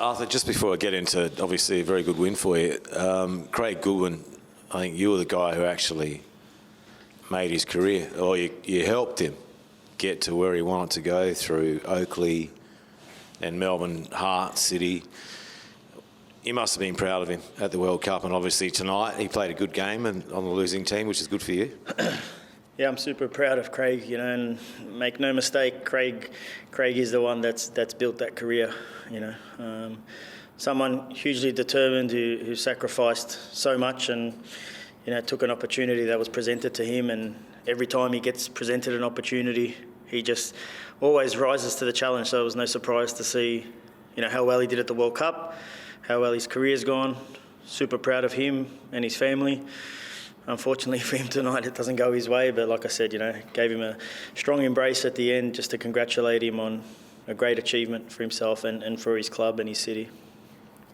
Arthur, just before I get into obviously a very good win for you, Craig Goodwin, I think you were the guy who actually made his career, or you helped him get to where he wanted to go through Oakley and Melbourne, Heart, City. You must have been proud of him at the World Cup, and obviously tonight he played a good game and on the losing team, which is good for you. Yeah, I'm super proud of Craig, and make no mistake, Craig is the one that's built that career, Someone hugely determined who sacrificed so much and, took an opportunity that was presented to him, and every time he gets presented an opportunity, he just always rises to the challenge. So it was no surprise to see, how well he did at the World Cup, how well his career's gone. Super proud of him and his family. Unfortunately for him tonight, it doesn't go his way. But like I said, gave him a strong embrace at the end just to congratulate him on a great achievement for himself and for his club and his city.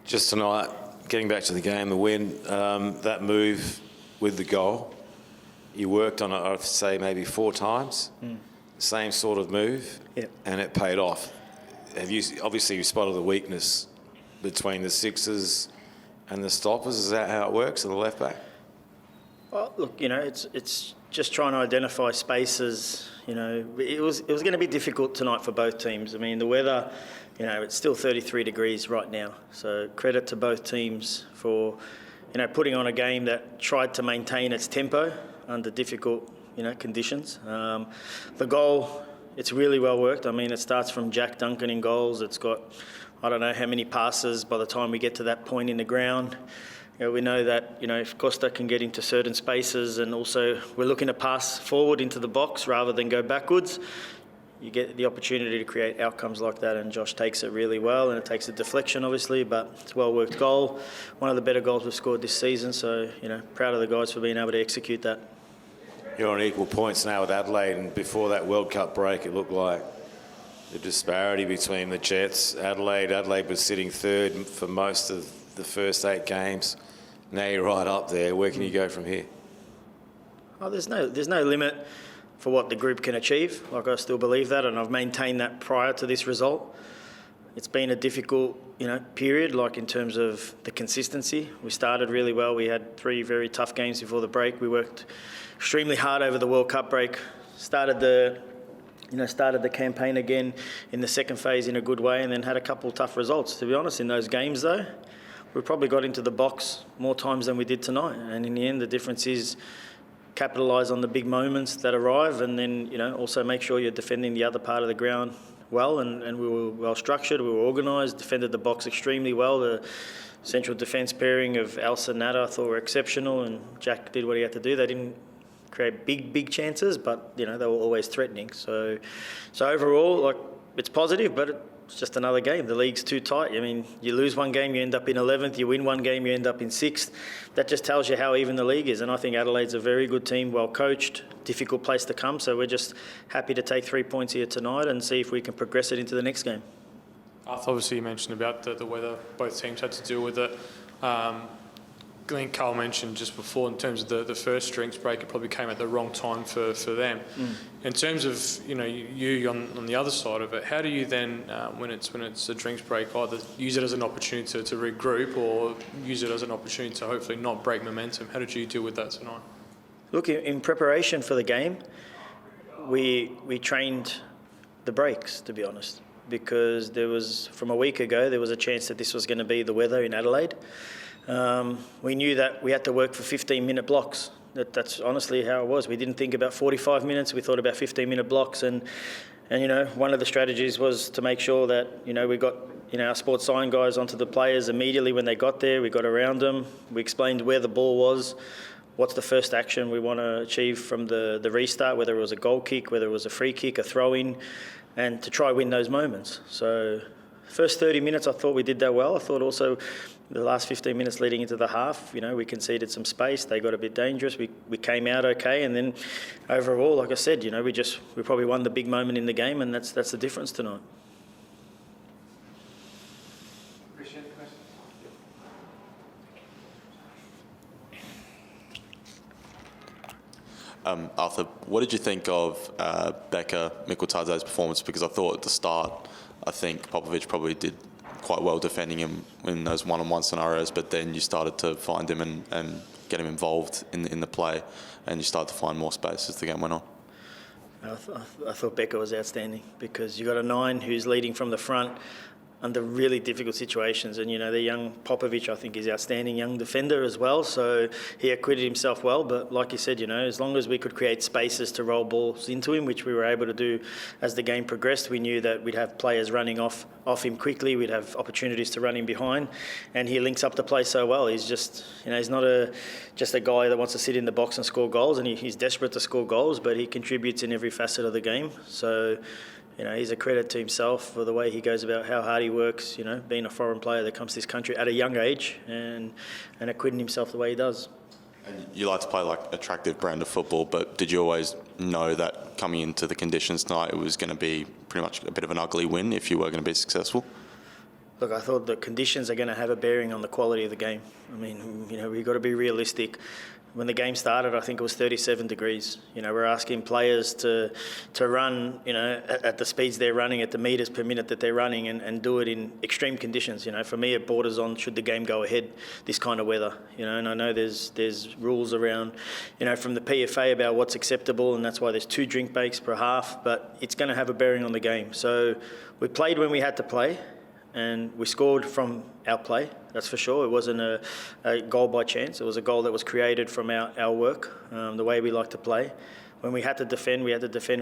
Just tonight, getting back to the game, the win, that move with the goal, you worked on it, I'd say, maybe 4 times. Same sort of move, yeah. And it paid off. Obviously you spotted the weakness between the sixers and the stoppers. Is that how it works at the left back? Well, look, it's just trying to identify spaces. It was going to be difficult tonight for both teams. I mean, the weather, it's still 33 degrees right now. So credit to both teams for, putting on a game that tried to maintain its tempo under difficult, conditions. The goal, it's really well worked. I mean, it starts from Jack Duncan in goals. It's got, I don't know how many passes by the time we get to that point in the ground. We know that, if Costa can get into certain spaces, and also we're looking to pass forward into the box rather than go backwards, you get the opportunity to create outcomes like that, and Josh takes it really well, and it takes a deflection, obviously, but it's a well-worked goal. One of the better goals we've scored this season, so, proud of the guys for being able to execute that. You're on equal points now with Adelaide, and before that World Cup break, it looked like the disparity between the Jets. Adelaide was sitting third for most of the first 8 games. Now you're right up there. Where can you go from here? Oh, there's no limit for what the group can achieve. Like, I still believe that, and I've maintained that prior to this result. It's been a difficult, period, like in terms of the consistency. We started really well. We had 3 very tough games before the break. We worked extremely hard over the World Cup break. Started the campaign again in the second phase in a good way, and then had a couple of tough results. To be honest, in those games though, we probably got into the box more times than we did tonight. And in the end, the difference is capitalise on the big moments that arrive, and then, also make sure you're defending the other part of the ground well. And we were well structured, we were organised, defended the box extremely well. The central defence pairing of Elsa and Nada I thought were exceptional, and Jack did what he had to do. They didn't create big chances, but, they were always threatening. So overall, it's positive, but it's just another game. The league's too tight. I mean, you lose one game, you end up in 11th. You win one game, you end up in 6th. That just tells you how even the league is. And I think Adelaide's a very good team, well coached, difficult place to come. So we're just happy to take 3 points here tonight and see if we can progress it into the next game. Arthur, obviously you mentioned about the weather. Both teams had to deal with it. I think Carl mentioned just before, in terms of the first drinks break, it probably came at the wrong time for them. In terms of you on the other side of it, how do you then, when it's a drinks break, either use it as an opportunity to regroup, or use it as an opportunity to hopefully not break momentum? How did you deal with that tonight? Look, in preparation for the game, we trained the breaks, to be honest, because from a week ago, there was a chance that this was going to be the weather in Adelaide. We knew that we had to work for 15-minute blocks. That's honestly how it was. We didn't think about 45 minutes. We thought about 15-minute blocks. And one of the strategies was to make sure that, we got, our sports science guys onto the players immediately when they got there. We got around them. We explained where the ball was, what's the first action we want to achieve from the restart, whether it was a goal kick, whether it was a free kick, a throw-in, and to try win those moments. So first 30 minutes, I thought we did that well. I thought also the last 15 minutes leading into the half, we conceded some space. They got a bit dangerous. We came out okay, and then overall, like I said, we probably won the big moment in the game, and that's the difference tonight. Appreciate the question. Arthur, what did you think of Becca Mikkeltadze's performance? Because I thought at the start, I think Popovic probably did quite well defending him in those one-on-one scenarios, but then you started to find him and get him involved in the play, and you started to find more space as the game went on. I thought Becca was outstanding because you got a 9 who's leading from the front under really difficult situations, and the young Popovic, I think, is outstanding young defender as well, so he acquitted himself well. But like you said, as long as we could create spaces to roll balls into him, which we were able to do as the game progressed, we knew that we'd have players running off him quickly, we'd have opportunities to run him behind, and he links up the play so well. He's just, he's not just a guy that wants to sit in the box and score goals, and he's desperate to score goals, but he contributes in every facet of the game. So he's a credit to himself for the way he goes about how hard he works, being a foreign player that comes to this country at a young age and acquitting himself the way he does. And you like to play like attractive brand of football, but did you always know that coming into the conditions tonight it was going to be pretty much a bit of an ugly win if you were going to be successful? Look, I thought the conditions are going to have a bearing on the quality of the game. I mean, we've got to be realistic. When the game started, I think it was 37 degrees. We're asking players to run, at the speeds they're running, at the metres per minute that they're running, and do it in extreme conditions. For me, it borders on should the game go ahead this kind of weather. And I know there's rules around, from the PFA about what's acceptable, and that's why there's 2 drink breaks per half. But it's going to have a bearing on the game. So we played when we had to play, and we scored from our play, that's for sure. It wasn't a goal by chance. It was a goal that was created from our work, the way we like to play. When we had to defend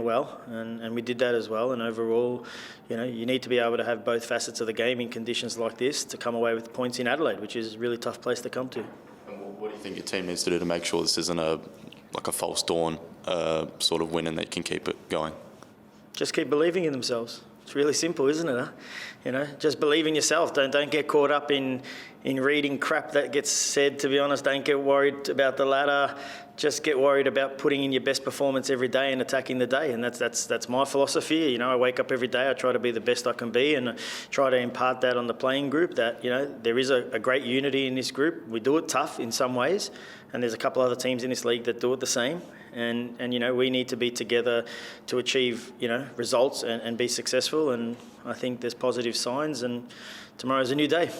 well, and we did that as well. And overall, you need to be able to have both facets of the game in conditions like this to come away with points in Adelaide, which is a really tough place to come to. And what do you think your team needs to do to make sure this isn't a false dawn sort of win and they can keep it going? Just keep believing in themselves. It's really simple, isn't it? Just believe in yourself. Don't get caught up in reading crap that gets said. To be honest, don't get worried about the ladder. Just get worried about putting in your best performance every day and attacking the day. And that's my philosophy. I wake up every day. I try to be the best I can be, and I try to impart that on the playing group. That there is a great unity in this group. We do it tough in some ways, and there's a couple other teams in this league that do it the same. And we need to be together to achieve results and be successful. And I think there's positive signs, and tomorrow's a new day.